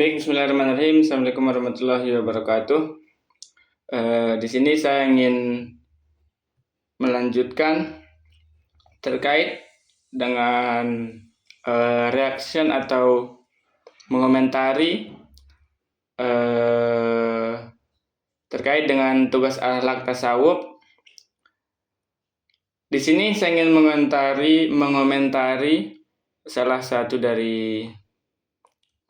Baik, bismillahirrahmanirrahim. Assalamualaikum warahmatullahi wabarakatuh. Di sini saya ingin melanjutkan terkait dengan reaction atau mengomentari terkait dengan tugas akhlak tasawuf. Di sini saya ingin mengomentari salah satu dari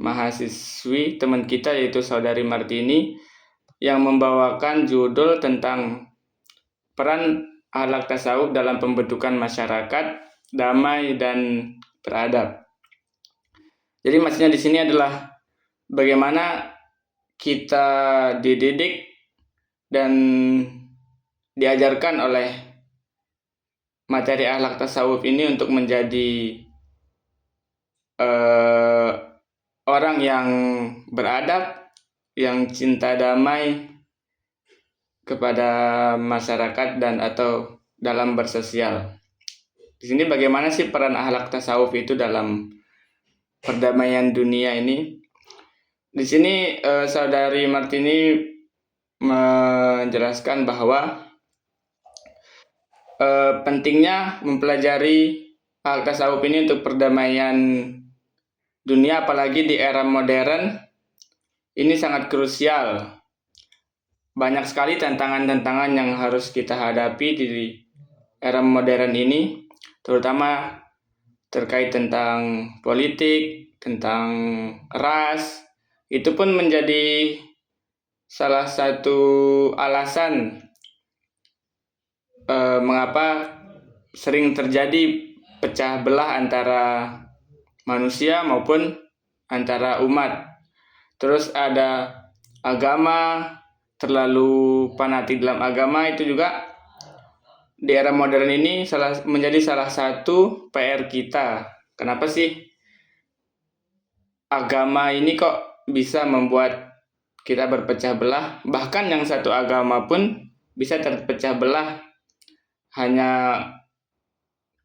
mahasiswi teman kita, yaitu saudari Martini, yang membawakan judul tentang peran akhlak tasawuf dalam pembentukan masyarakat damai dan beradab. Jadi maksudnya di sini adalah bagaimana kita dididik dan diajarkan oleh materi akhlak tasawuf ini untuk menjadi orang yang beradab, yang cinta damai kepada masyarakat dan atau dalam bersosial. Di sini bagaimana sih peran akhlak tasawuf itu dalam perdamaian dunia ini? Di sini saudari Martini menjelaskan bahwa pentingnya mempelajari akhlak tasawuf ini untuk perdamaian dunia, apalagi di era modern ini sangat krusial. Banyak sekali tantangan-tantangan yang harus kita hadapi di era modern ini, terutama terkait tentang politik, tentang ras. Itu pun menjadi salah satu alasan mengapa sering terjadi pecah belah antara manusia maupun antara umat. Terus ada agama, terlalu fanatik dalam agama, itu juga di era modern ini menjadi salah satu PR kita. Kenapa sih agama ini kok bisa membuat kita berpecah belah? Bahkan yang satu agama pun bisa terpecah belah hanya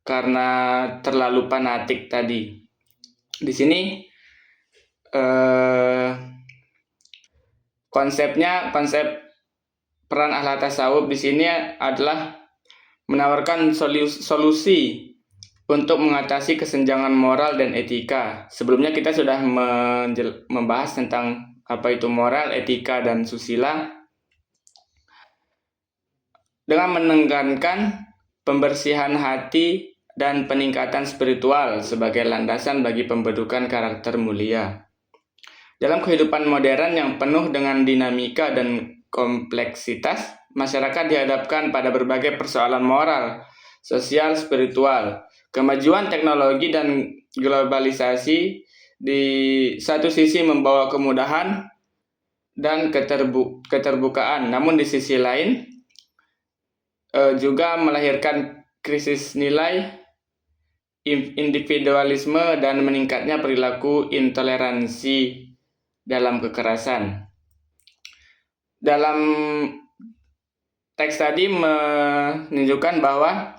karena terlalu fanatik tadi. Di sini konsep peran akhlak tasawuf di sini adalah menawarkan solusi untuk mengatasi kesenjangan moral dan etika. Sebelumnya kita sudah membahas tentang apa itu moral, etika, dan susila dengan menekankan pembersihan hati dan peningkatan spiritual sebagai landasan bagi pembentukan karakter mulia. Dalam kehidupan modern yang penuh dengan dinamika dan kompleksitas, masyarakat dihadapkan pada berbagai persoalan moral, sosial, spiritual. Kemajuan teknologi dan globalisasi di satu sisi membawa kemudahan dan keterbukaan, namun di sisi lain juga melahirkan krisis nilai, individualisme, dan meningkatnya perilaku intoleransi dalam kekerasan. Dalam teks tadi menunjukkan bahwa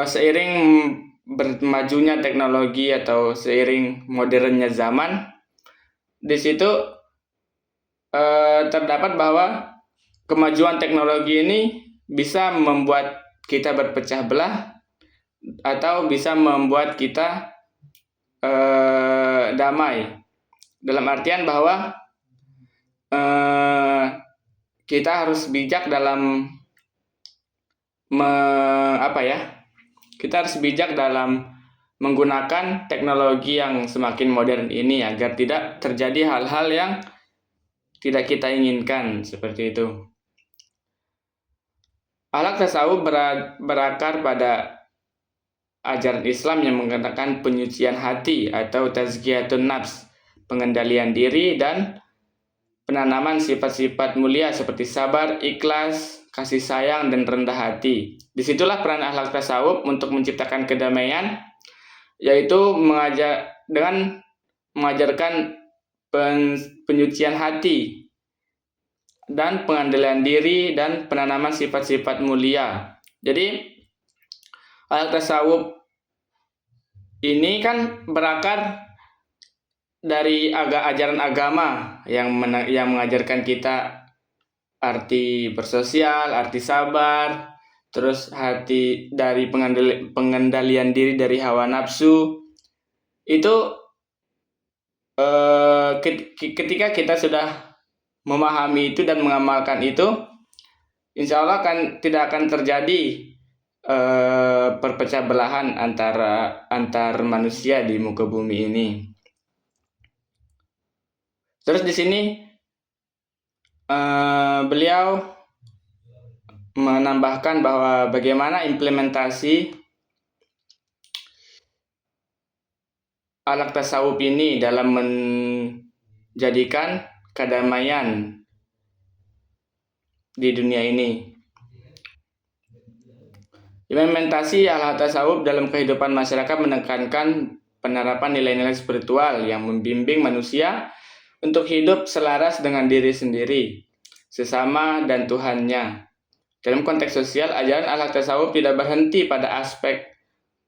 seiring bermajunya teknologi atau seiring modernnya zaman, di situ terdapat bahwa kemajuan teknologi ini bisa membuat kita berpecah belah atau bisa membuat kita damai. Dalam artian bahwa kita harus bijak dalam kita harus bijak dalam menggunakan teknologi yang semakin modern ini agar tidak terjadi hal-hal yang tidak kita inginkan, seperti itu. Akhlak tasawuf berakar pada ajaran Islam yang mengatakan penyucian hati atau tazkiyatun nafs, pengendalian diri, dan penanaman sifat-sifat mulia seperti sabar, ikhlas, kasih sayang, dan rendah hati. Disitulah peran akhlak tasawuf untuk menciptakan kedamaian, yaitu dengan mengajarkan penyucian hati dan pengendalian diri dan penanaman sifat-sifat mulia. Jadi akhlak tasawuf ini kan berakar dari ajaran agama yang mengajarkan kita arti bersosial, arti sabar, terus hati dari pengendalian diri dari hawa nafsu. Itu ketika kita sudah memahami itu dan mengamalkan itu, insya Allah tidak akan terjadi perpecah belahan antar manusia di muka bumi ini. Terus di sini beliau menambahkan bahwa bagaimana implementasi alaq tasawuf ini dalam menjadikan kedamaian di dunia ini. Implementasi alaq tasawuf dalam kehidupan masyarakat menekankan penerapan nilai-nilai spiritual yang membimbing manusia untuk hidup selaras dengan diri sendiri, sesama, dan Tuhannya. Dalam konteks sosial, ajaran alaq tasawuf tidak berhenti pada aspek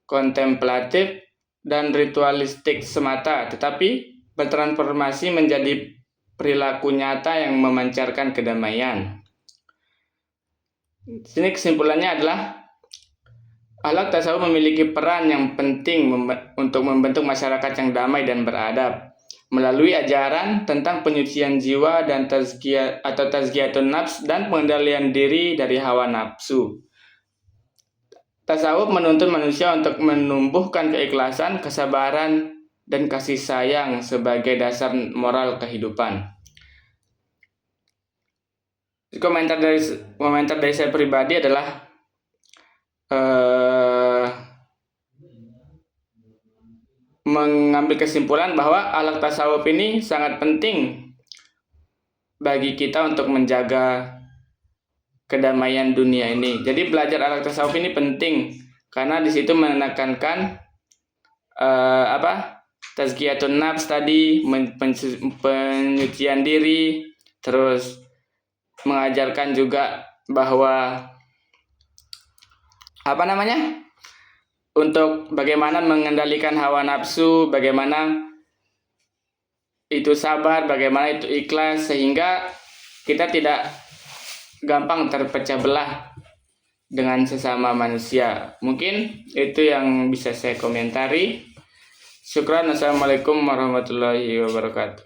kontemplatif dan ritualistik semata, tetapi bertransformasi menjadi perilaku nyata yang memancarkan kedamaian. Sini kesimpulannya adalah alaq tasawuf memiliki peran yang penting untuk membentuk masyarakat yang damai dan beradab melalui ajaran tentang penyucian jiwa dan tazkiyah atau tazkiyatun nafs dan pengendalian diri dari hawa nafsu. Tasawuf menuntun manusia untuk menumbuhkan keikhlasan, kesabaran, dan kasih sayang sebagai dasar moral kehidupan. Komentar dari saya pribadi adalah mengambil kesimpulan bahwa alaq tasawuf ini sangat penting bagi kita untuk menjaga kedamaian dunia ini. Jadi belajar alaq tasawuf ini penting karena di situ menekankan tazkiyatun nafs tadi, penyucian diri, terus mengajarkan juga bahwa untuk bagaimana mengendalikan hawa nafsu, bagaimana itu sabar, bagaimana itu ikhlas, sehingga kita tidak gampang terpecah belah dengan sesama manusia. Mungkin itu yang bisa saya komentari. Syukran. Assalamualaikum warahmatullahi wabarakatuh.